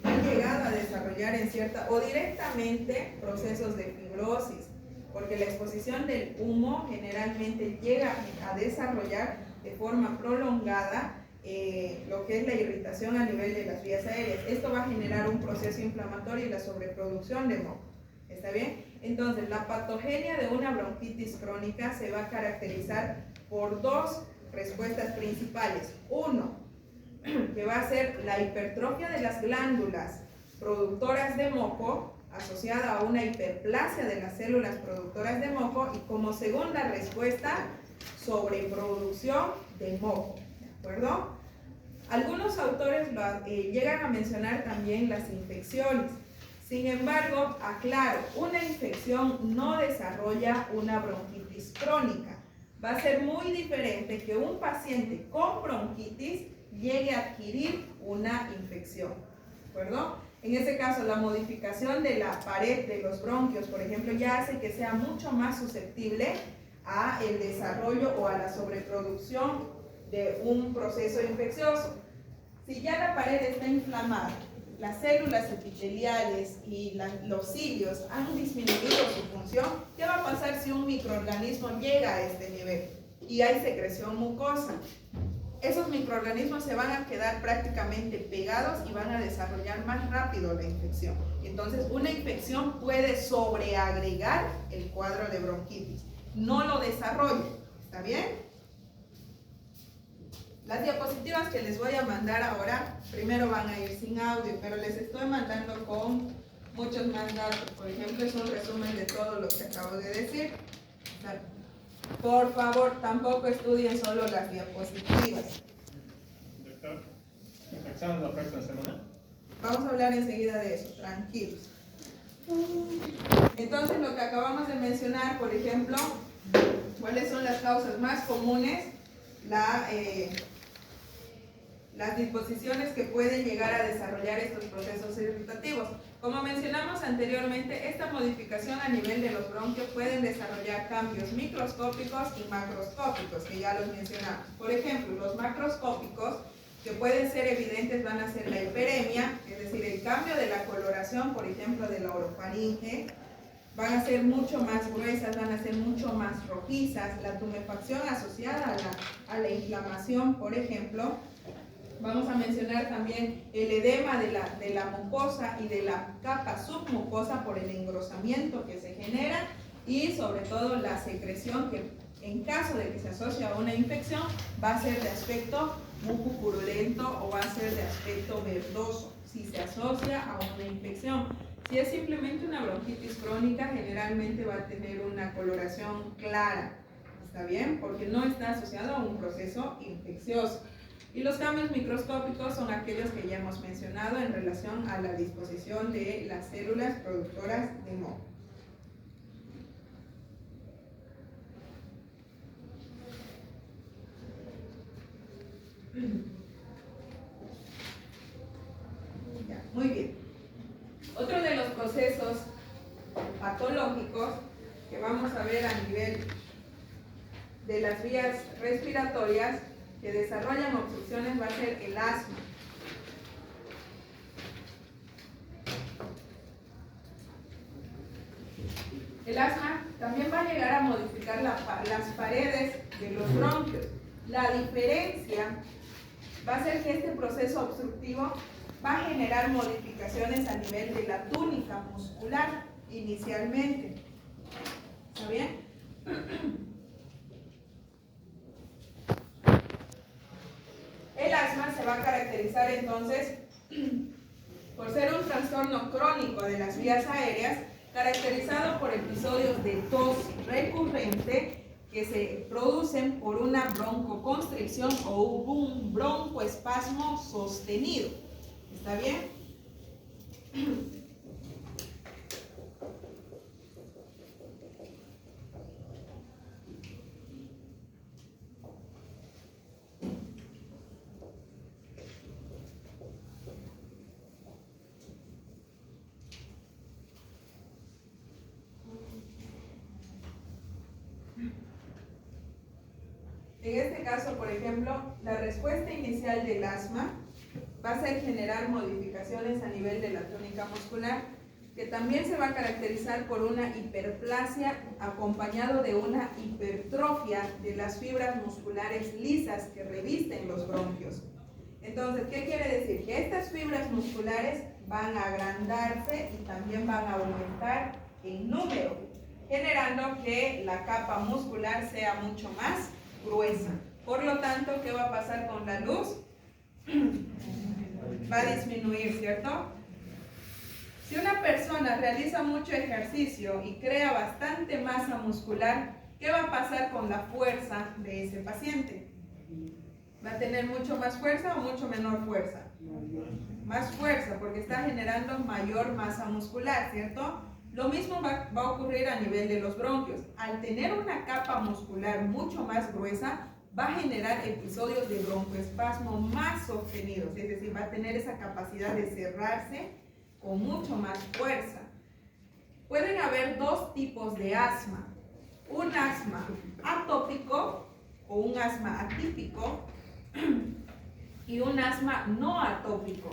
[SPEAKER 1] Han llegado a desarrollar en cierta o directamente procesos de fibrosis, porque la exposición del humo generalmente llega a desarrollar de forma prolongada lo que es la irritación a nivel de las vías aéreas. Esto va a generar un proceso inflamatorio y la sobreproducción de moco. ¿Está bien? Entonces, la patogenia de una bronquitis crónica se va a caracterizar por dos respuestas principales. Uno, que va a ser la hipertrofia de las glándulas productoras de moco asociada a una hiperplasia de las células productoras de moco, y como segunda respuesta, sobreproducción de moco. ¿De acuerdo? Algunos autores llegan a mencionar también las infecciones. Sin embargo, aclaro, una infección no desarrolla una bronquitis crónica. Va a ser muy diferente que un paciente con bronquitis llegue a adquirir una infección. ¿De acuerdo? En ese caso, la modificación de la pared de los bronquios, por ejemplo, ya hace que sea mucho más susceptible a el desarrollo o a la sobreproducción de un proceso infeccioso. Si ya la pared está inflamada, las células epiteliales y los cilios han disminuido su función, ¿qué va a pasar si un microorganismo llega a este nivel y hay secreción mucosa? Esos microorganismos se van a quedar prácticamente pegados y van a desarrollar más rápido la infección. Entonces, una infección puede sobreagregar el cuadro de bronquitis, no lo desarrolla. ¿Está bien? Las diapositivas que les voy a mandar ahora, primero van a ir sin audio, pero les estoy mandando con muchos más datos. Por ejemplo, es un resumen de todo lo que acabo de decir. Por favor, tampoco estudien solo las diapositivas.
[SPEAKER 5] Doctor, ¿examen la próxima semana?
[SPEAKER 1] Vamos a hablar enseguida de eso, tranquilos. Entonces, lo que acabamos de mencionar, por ejemplo, ¿cuáles son las causas más comunes? Las disposiciones que pueden llegar a desarrollar estos procesos irritativos. Como mencionamos anteriormente, esta modificación a nivel de los bronquios pueden desarrollar cambios microscópicos y macroscópicos, que ya los mencionamos. Por ejemplo, los macroscópicos, que pueden ser evidentes, van a ser la hiperemia, es decir, el cambio de la coloración, por ejemplo, de la orofaringe, van a ser mucho más gruesas, van a ser mucho más rojizas, la tumefacción asociada a la inflamación, por ejemplo. Vamos a mencionar también el edema de la mucosa y de la capa submucosa por el engrosamiento que se genera, y sobre todo la secreción, que en caso de que se asocie a una infección va a ser de aspecto mucopurulento o va a ser de aspecto verdoso si se asocia a una infección. Si es simplemente una bronquitis crónica, generalmente va a tener una coloración clara. ¿Está bien? Porque no está asociado a un proceso infeccioso. Y los cambios microscópicos son aquellos que ya hemos mencionado en relación a la disposición de las células productoras de moco. Ya, muy bien. Otro de los procesos patológicos que vamos a ver a nivel de las vías respiratorias que desarrollan obstrucciones va a ser el asma. El asma también va a llegar a modificar las paredes de los bronquios. La diferencia va a ser que este proceso obstructivo va a generar modificaciones a nivel de la túnica muscular inicialmente. ¿Está bien? caracterizar entonces por ser un trastorno crónico de las vías aéreas, caracterizado por episodios de tos recurrente que se producen por una broncoconstricción o un broncoespasmo sostenido. ¿Está bien? En este caso, por ejemplo, la respuesta inicial del asma va a ser generar modificaciones a nivel de la tónica muscular, que también se va a caracterizar por una hiperplasia acompañado de una hipertrofia de las fibras musculares lisas que revisten los bronquios. Entonces, ¿qué quiere decir? Que estas fibras musculares van a agrandarse y también van a aumentar en número, generando que la capa muscular sea mucho más gruesa. Por lo tanto, ¿qué va a pasar con la luz? Va a disminuir, ¿cierto? Si una persona realiza mucho ejercicio y crea bastante masa muscular, ¿qué va a pasar con la fuerza de ese paciente? ¿Va a tener mucho más fuerza o mucho menor fuerza? Más fuerza, porque está generando mayor masa muscular, ¿cierto? Lo mismo va a ocurrir a nivel de los bronquios. Al tener una capa muscular mucho más gruesa, va a generar episodios de broncoespasmo más sostenidos, es decir, va a tener esa capacidad de cerrarse con mucho más fuerza. Pueden haber dos tipos de asma: un asma atópico o un asma atípico y un asma no atópico.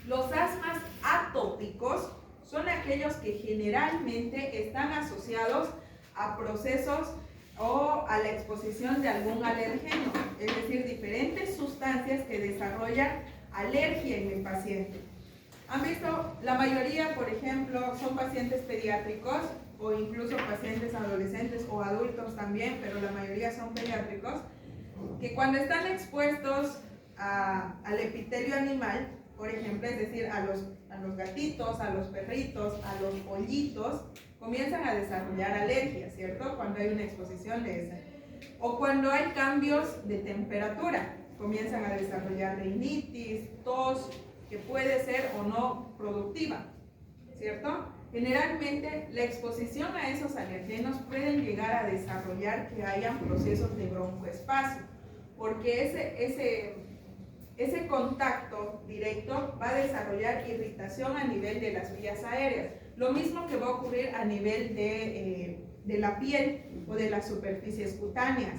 [SPEAKER 1] Los asmas atópicos son aquellos que generalmente están asociados a procesos o a la exposición de algún alergeno, es decir, diferentes sustancias que desarrollan alergia en el paciente. ¿Han visto? La mayoría, por ejemplo, son pacientes pediátricos o incluso pacientes adolescentes o adultos también, pero la mayoría son pediátricos, que cuando están expuestos al epitelio animal, por ejemplo, es decir, a los gatitos, a los perritos, a los pollitos, comienzan a desarrollar alergias, ¿cierto? Cuando hay una exposición de esa. O cuando hay cambios de temperatura, comienzan a desarrollar rinitis, tos, que puede ser o no productiva, ¿cierto? Generalmente la exposición a esos alergenos pueden llegar a desarrollar que hayan procesos de broncoespasmo, porque ese contacto directo va a desarrollar irritación a nivel de las vías aéreas. Lo mismo que va a ocurrir a nivel de la piel o de las superficies cutáneas.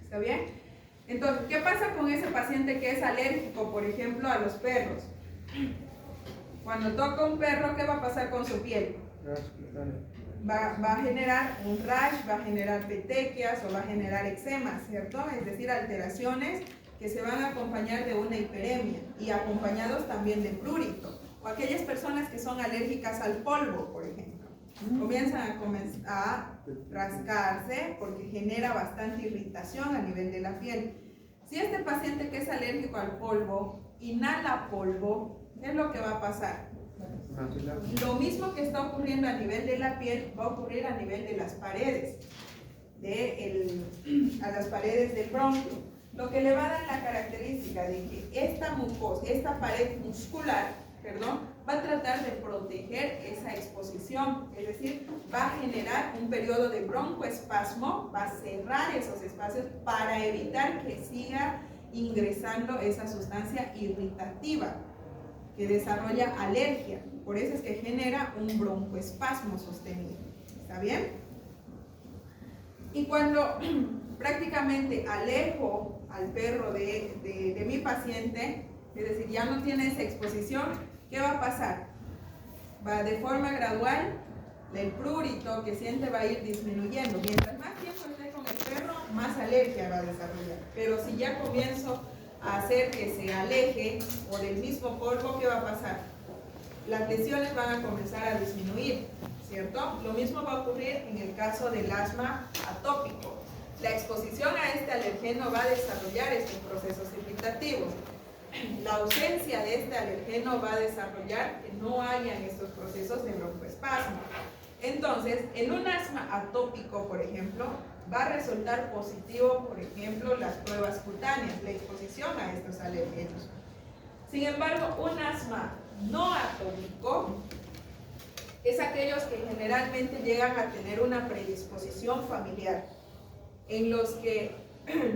[SPEAKER 1] ¿Está bien? Entonces, ¿qué pasa con ese paciente que es alérgico, por ejemplo, a los perros? Cuando toca un perro, ¿qué va a pasar con su piel? Va a generar un rash, va a generar petequias o va a generar eczemas, ¿cierto? Es decir, alteraciones que se van a acompañar de una hiperemia y acompañados también de prurito. O aquellas personas que son alérgicas al polvo, por ejemplo, comienzan a rascarse porque genera bastante irritación a nivel de la piel. Si este paciente que es alérgico al polvo inhala polvo, ¿qué es lo que va a pasar? Lo mismo que está ocurriendo a nivel de la piel va a ocurrir a nivel de las paredes, a las paredes del bronquio, lo que le va a dar la característica de que esta mucosa, esta pared muscular, va a tratar de proteger esa exposición, es decir, va a generar un periodo de broncoespasmo, va a cerrar esos espacios para evitar que siga ingresando esa sustancia irritativa que desarrolla alergia. Por eso es que genera un broncoespasmo sostenido. ¿Está bien? Y cuando prácticamente alejo al perro de mi paciente, es decir, ya no tiene esa exposición, ¿qué va a pasar? Va de forma gradual, el prurito que siente va a ir disminuyendo. Mientras más tiempo esté con el perro, más alergia va a desarrollar. Pero si ya comienzo a hacer que se aleje o del mismo polvo, ¿qué va a pasar? Las lesiones van a comenzar a disminuir, ¿cierto? Lo mismo va a ocurrir en el caso del asma atópico. La exposición a este alergeno va a desarrollar estos procesos irritativos. la ausencia de este alergeno va a desarrollar que no hayan estos procesos de broncoespasmo. Entonces, en un asma atópico, por ejemplo, va a resultar positivo, por ejemplo, las pruebas cutáneas, la exposición a estos alergenos. Sin embargo, un asma no atópico es aquellos que generalmente llegan a tener una predisposición familiar, en los que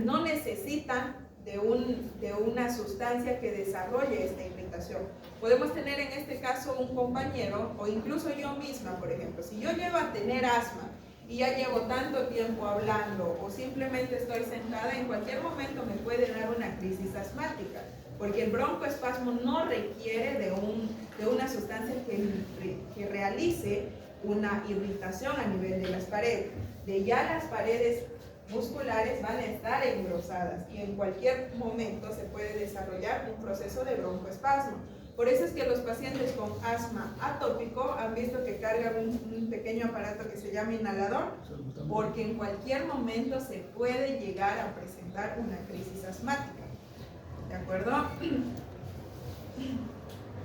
[SPEAKER 1] no necesitan de una sustancia que desarrolle esta irritación. Podemos tener en este caso un compañero, o incluso yo misma, por ejemplo. Si yo llego a tener asma y ya llevo tanto tiempo hablando, o simplemente estoy sentada, en cualquier momento me puede dar una crisis asmática, porque el broncoespasmo no requiere de una sustancia que realice una irritación a nivel de las paredes. De ya las paredes musculares van a estar engrosadas y en cualquier momento se puede desarrollar un proceso de broncoespasmo. Por eso es que los pacientes con asma atópico han visto que cargan un pequeño aparato que se llama inhalador, porque en cualquier momento se puede llegar a presentar una crisis asmática. ¿De acuerdo?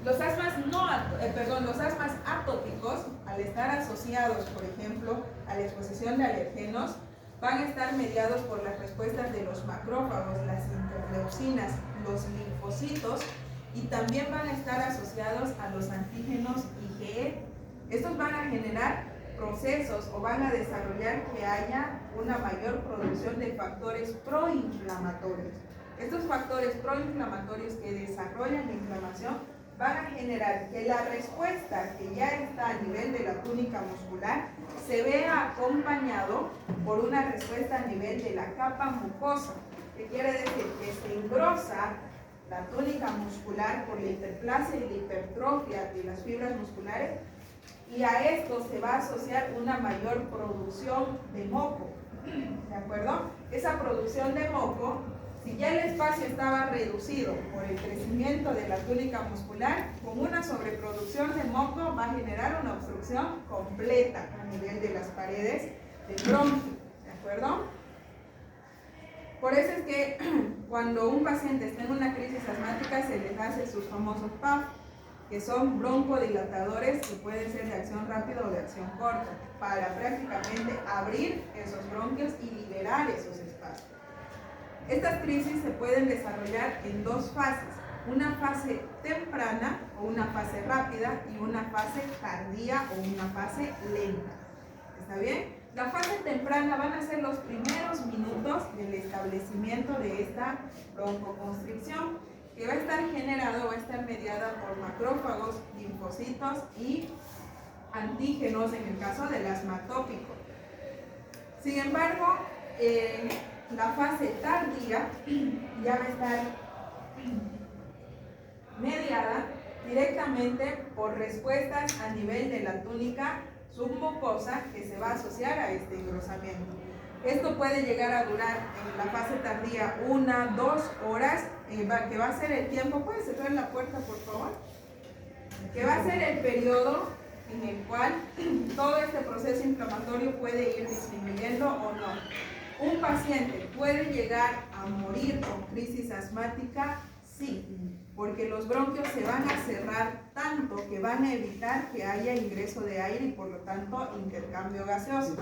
[SPEAKER 1] Los asmas atópicos, al estar asociados, por ejemplo, a la exposición de alergenos, van a estar mediados por las respuestas de los macrófagos, las interleucinas, los linfocitos, y también van a estar asociados a los antígenos IgE. Estos van a generar procesos o van a desarrollar que haya una mayor producción de factores proinflamatorios. Estos factores proinflamatorios que desarrollan la inflamación van a generar que la respuesta que ya está a nivel de la túnica muscular se vea acompañado por una respuesta a nivel de la capa mucosa, que quiere decir que se engrosa la túnica muscular por la hiperplasia y la hipertrofia de las fibras musculares, y a esto se va a asociar una mayor producción de moco. ¿De acuerdo? Esa producción de moco, si ya el espacio estaba reducido por el crecimiento de la túnica muscular, con una sobreproducción de moco va a generar una obstrucción completa a nivel de las paredes del bronquio. ¿De acuerdo? Por eso es que cuando un paciente está en una crisis asmática se les hace sus famosos PAF, que son broncodilatadores que pueden ser de acción rápida o de acción corta, para prácticamente abrir esos bronquios y liberar esos espacios. Estas crisis se pueden desarrollar en dos fases, una fase temprana o una fase rápida y una fase tardía o una fase lenta. ¿Está bien? La fase temprana van a ser los primeros minutos del establecimiento de esta broncoconstricción, que va a estar generado, va a estar mediada por macrófagos, linfocitos y antígenos en el caso del asma atópico. Sin embargo, la fase tardía ya va a estar mediada directamente por respuestas a nivel de la túnica submucosa que se va a asociar a este engrosamiento. Esto puede llegar a durar en la fase tardía 1-2 horas, que va a ser el tiempo. ¿Puedes cerrar la puerta, por favor? Que va a ser el periodo en el cual todo este proceso inflamatorio puede ir disminuyendo o no. ¿Un paciente puede llegar a morir con crisis asmática? Sí, porque los bronquios se van a cerrar tanto que van a evitar que haya ingreso de aire y por lo tanto intercambio gaseoso.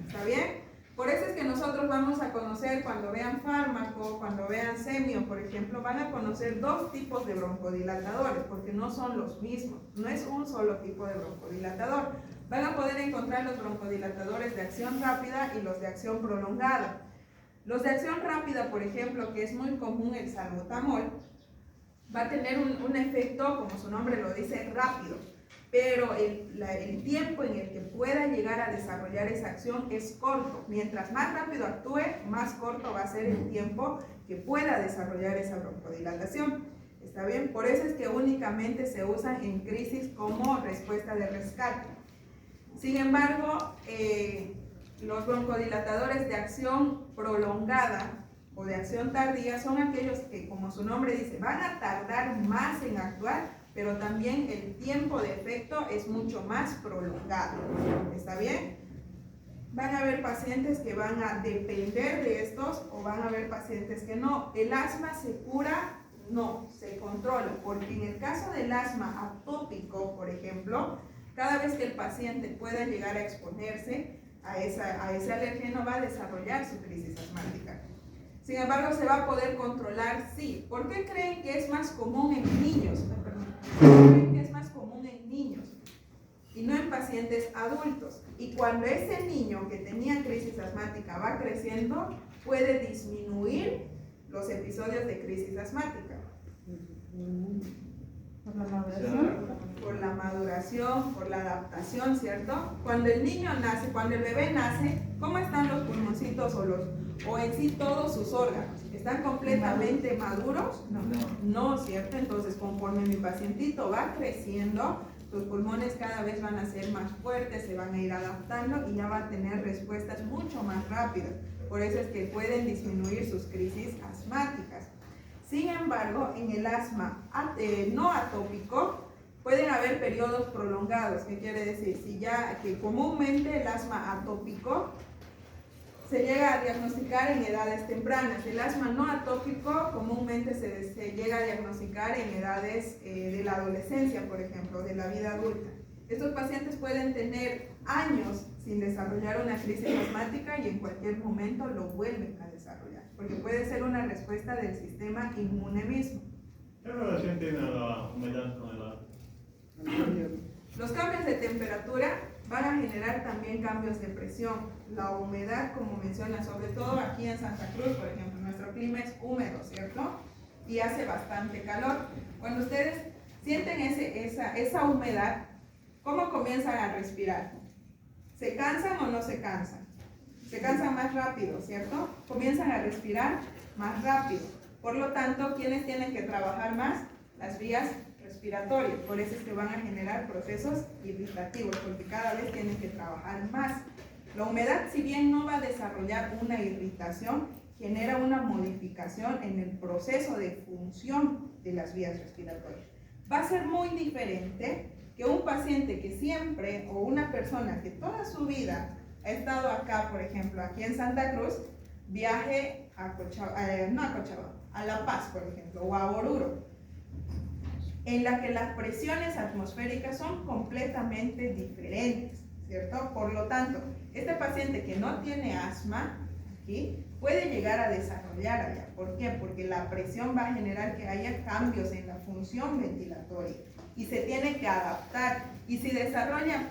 [SPEAKER 1] ¿Está bien? Por eso es que nosotros vamos a conocer, cuando vean fármaco, cuando vean semio, por ejemplo, van a conocer dos tipos de broncodilatadores, porque no son los mismos, no es un solo tipo de broncodilatador. Van a poder encontrar los broncodilatadores de acción rápida y los de acción prolongada. Los de acción rápida, por ejemplo, que es muy común el salbutamol, va a tener un efecto, como su nombre lo dice, rápido, pero el tiempo en el que pueda llegar a desarrollar esa acción es corto. Mientras más rápido actúe, más corto va a ser el tiempo que pueda desarrollar esa broncodilatación. ¿Está bien? Por eso es que únicamente se usan en crisis como respuesta de rescate. Sin embargo, los broncodilatadores de acción prolongada o de acción tardía son aquellos que, como su nombre dice, van a tardar más en actuar, pero también el tiempo de efecto es mucho más prolongado. ¿Está bien? Van a haber pacientes que van a depender de estos o van a haber pacientes que no. El asma se cura No, se controla, porque en el caso del asma atópico, por ejemplo, cada vez que el paciente pueda llegar a exponerse a ese alergeno va a desarrollar su crisis asmática. Sin embargo, se va a poder controlar, sí. ¿Por qué creen que es más común en niños? ¿Por qué creen que es más común en niños y no en pacientes adultos? Y cuando ese niño que tenía crisis asmática va creciendo, puede disminuir los episodios de crisis asmática.
[SPEAKER 3] ¿Por la maduración?
[SPEAKER 1] Por la maduración, por la adaptación, ¿cierto? Cuando el niño nace, cuando el bebé nace, ¿cómo están los pulmoncitos o en sí todos sus órganos? ¿Están completamente maduros? No, ¿cierto? Entonces, conforme mi pacientito va creciendo, sus pulmones cada vez van a ser más fuertes, se van a ir adaptando y ya va a tener respuestas mucho más rápidas. Por eso es que pueden disminuir sus crisis asmáticas. Sin embargo, en el asma no atópico pueden haber periodos prolongados. ¿Qué quiere decir? Que comúnmente el asma atópico se llega a diagnosticar en edades tempranas. El asma no atópico comúnmente se llega a diagnosticar en edades de la adolescencia, por ejemplo, de la vida adulta. Estos pacientes pueden tener años sin desarrollar una crisis asmática y en cualquier momento lo vuelven a desarrollar, porque puede ser una respuesta del sistema inmune mismo.
[SPEAKER 5] ¿Qué relación tiene la humedad con el
[SPEAKER 1] Los cambios de temperatura van a generar también cambios de presión. La humedad, como menciona, sobre todo aquí en Santa Cruz, por ejemplo, nuestro clima es húmedo, ¿cierto? Y hace bastante calor. Cuando ustedes sienten esa humedad, ¿cómo comienzan a respirar? ¿Se cansan o no se cansan? Se cansan más rápido, ¿cierto? Comienzan a respirar más rápido. Por lo tanto, ¿quiénes tienen que trabajar más? Las vías respiratorias. Por eso es que van a generar procesos irritativos, porque cada vez tienen que trabajar más. La humedad, si bien no va a desarrollar una irritación, genera una modificación en el proceso de función de las vías respiratorias. Va a ser muy diferente que un paciente que siempre, o una persona que toda su vida ha estado acá, por ejemplo, aquí en Santa Cruz, viaje a a La Paz, por ejemplo, o a Oruro, en la que las presiones atmosféricas son completamente diferentes, ¿cierto? Por lo tanto, este paciente que no tiene asma, aquí, puede llegar a desarrollar allá. ¿Por qué? Porque la presión va a generar que haya cambios en la función ventilatoria y se tiene que adaptar. Y si desarrolla,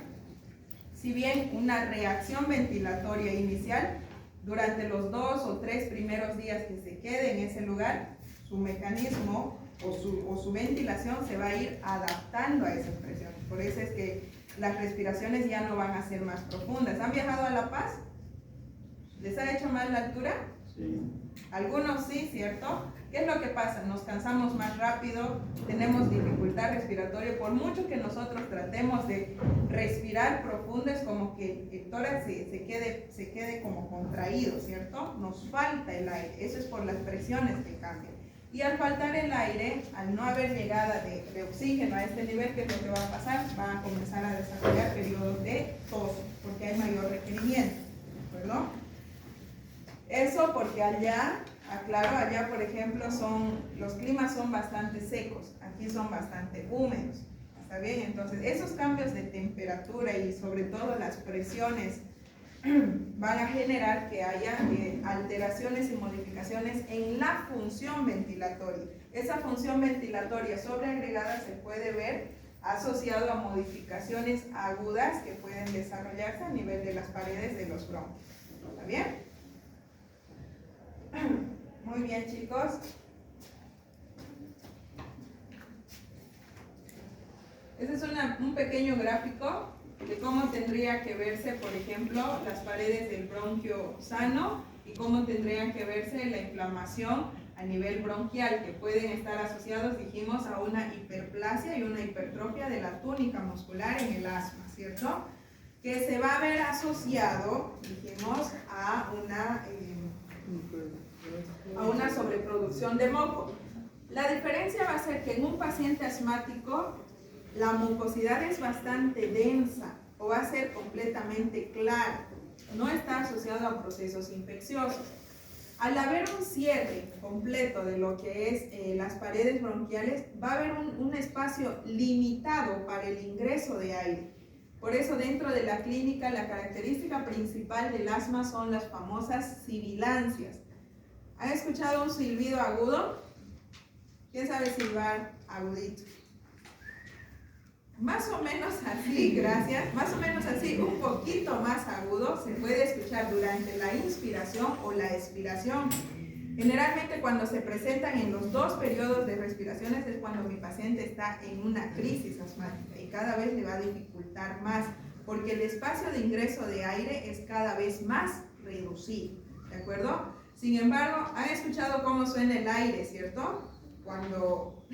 [SPEAKER 1] si bien una reacción ventilatoria inicial, durante los 2 o 3 primeros días que se quede en ese lugar, su mecanismo o su ventilación se va a ir adaptando a esas presiones. Por eso es que las respiraciones ya no van a ser más profundas. ¿Han viajado a La Paz? ¿Les ha hecho mal la altura?
[SPEAKER 4] Sí.
[SPEAKER 1] Algunos sí, ¿cierto? ¿Qué es lo que pasa? Nos cansamos más rápido, tenemos dificultad respiratoria. Por mucho que nosotros tratemos de respirar profundo, es como que el tórax se quede como contraído, ¿cierto? Nos falta el aire. Eso es por las presiones que cambian. Y al faltar el aire, al no haber llegada de oxígeno a este nivel, ¿qué es lo que va a pasar? Van a comenzar a desarrollar periodos de tos, porque hay mayor requerimiento, ¿verdad? Eso porque allá, aclaro, allá por ejemplo los climas son bastante secos, aquí son bastante húmedos, ¿está bien? Entonces esos cambios de temperatura y sobre todo las presiones van a generar que haya alteraciones y modificaciones en la función ventilatoria. Esa función ventilatoria sobreagregada se puede ver asociado a modificaciones agudas que pueden desarrollarse a nivel de las paredes de los bronquios. ¿Está bien? Muy bien, chicos. Este es un pequeño gráfico de cómo tendría que verse, por ejemplo, las paredes del bronquio sano y cómo tendrían que verse la inflamación a nivel bronquial, que pueden estar asociados, dijimos, a una hiperplasia y una hipertrofia de la túnica muscular en el asma, ¿cierto? Que se va a ver asociado, dijimos, a una sobreproducción de moco. La diferencia va a ser que en un paciente asmático la mucosidad es bastante densa o va a ser completamente clara, no está asociado a procesos infecciosos. Al haber un cierre completo de lo que es las paredes bronquiales, va a haber un espacio limitado para el ingreso de aire. Por eso dentro de la clínica la característica principal del asma son las famosas sibilancias. ¿Han escuchado un silbido agudo? ¿Quién sabe silbar agudito? Más o menos así, gracias, más o menos así, un poquito más agudo se puede escuchar durante la inspiración o la expiración. Generalmente cuando se presentan en los dos periodos de respiraciones es cuando mi paciente está en una crisis asmática y cada vez le va a dificultar más porque el espacio de ingreso de aire es cada vez más reducido, ¿de acuerdo? Sin embargo, ¿han escuchado cómo suena el aire, cierto? Cuando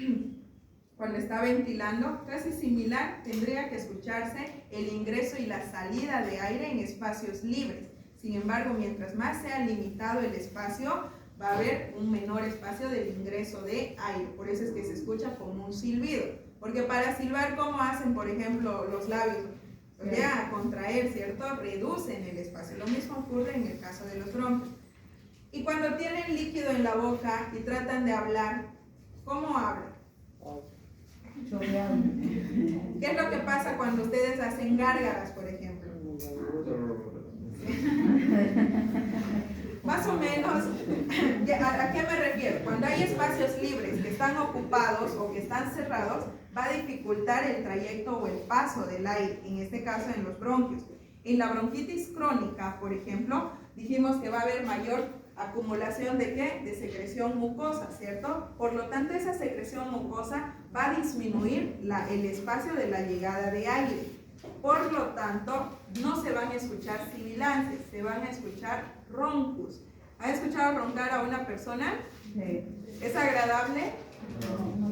[SPEAKER 1] está ventilando, casi similar tendría que escucharse el ingreso y la salida de aire en espacios libres. Sin embargo, mientras más sea limitado el espacio, va a haber un menor espacio del ingreso de aire. Por eso es que se escucha como un silbido. Porque para silbar, ¿cómo hacen, por ejemplo, los labios? Ya a contraer, ¿cierto? Reducen el espacio. Lo mismo ocurre en el caso de los bronquios. Y cuando tienen líquido en la boca y tratan de hablar, ¿cómo hablan? ¿Qué es lo que pasa cuando ustedes hacen gárgaras, por ejemplo? Más o menos, ¿a qué me refiero? Cuando hay espacios libres que están ocupados o que están cerrados, va a dificultar el trayecto o el paso del aire, en este caso en los bronquios. En la bronquitis crónica, por ejemplo, dijimos que va a haber mayor acumulación ¿de qué? De secreción mucosa, ¿cierto? Por lo tanto, esa secreción mucosa va a disminuir el espacio de la llegada de aire. Por lo tanto, no se van a escuchar sibilancias, se van a escuchar roncos. ¿Han escuchado roncar a una persona?
[SPEAKER 3] Sí.
[SPEAKER 1] ¿Es agradable?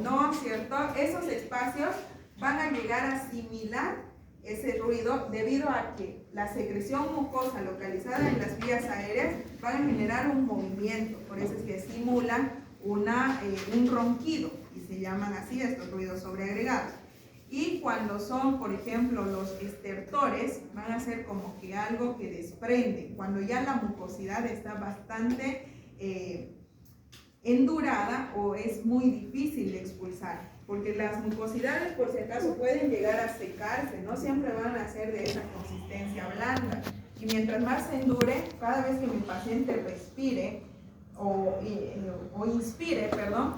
[SPEAKER 1] No, ¿cierto? Esos espacios van a llegar a asimilar ese ruido debido a que la secreción mucosa localizada en las vías aéreas van a generar un movimiento, por eso es que simulan un ronquido y se llaman así estos ruidos sobreagregados. Y cuando son, por ejemplo, los estertores, van a ser como que algo que desprende, cuando ya la mucosidad está bastante endurada o es muy difícil de expulsar. Porque las mucosidades, por si acaso, pueden llegar a secarse, no siempre van a ser de esa consistencia blanda. Y mientras más se endure, cada vez que mi paciente respire o inspire, perdón,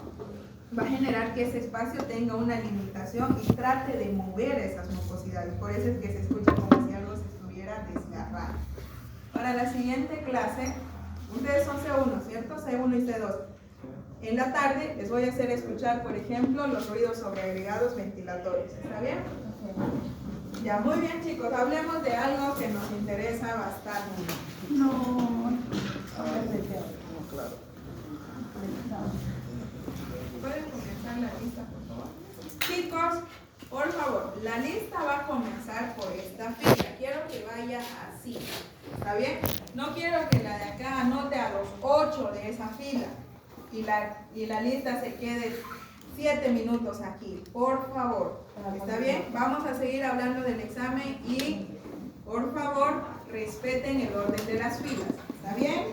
[SPEAKER 1] va a generar que ese espacio tenga una limitación y trate de mover esas mucosidades. Por eso es que se escucha como si algo se estuviera desgarrando. Para la siguiente clase, ustedes son C1, ¿cierto? C1 y C2. En la tarde les voy a hacer escuchar, por ejemplo, los ruidos sobreagregados ventilatorios. ¿Está bien? Ya, muy bien, chicos. Hablemos de algo que nos interesa bastante.
[SPEAKER 4] Claro.
[SPEAKER 1] ¿Pueden comenzar la lista, por favor? Chicos, por favor, la lista va a comenzar por esta fila. Quiero que vaya así. ¿Está bien? No quiero que la de acá anote a los 8 de esa fila. Y la lista se quede 7 minutos aquí, por favor. ¿Está bien? Vamos a seguir hablando del examen y, por favor, respeten el orden de las filas. ¿Está bien?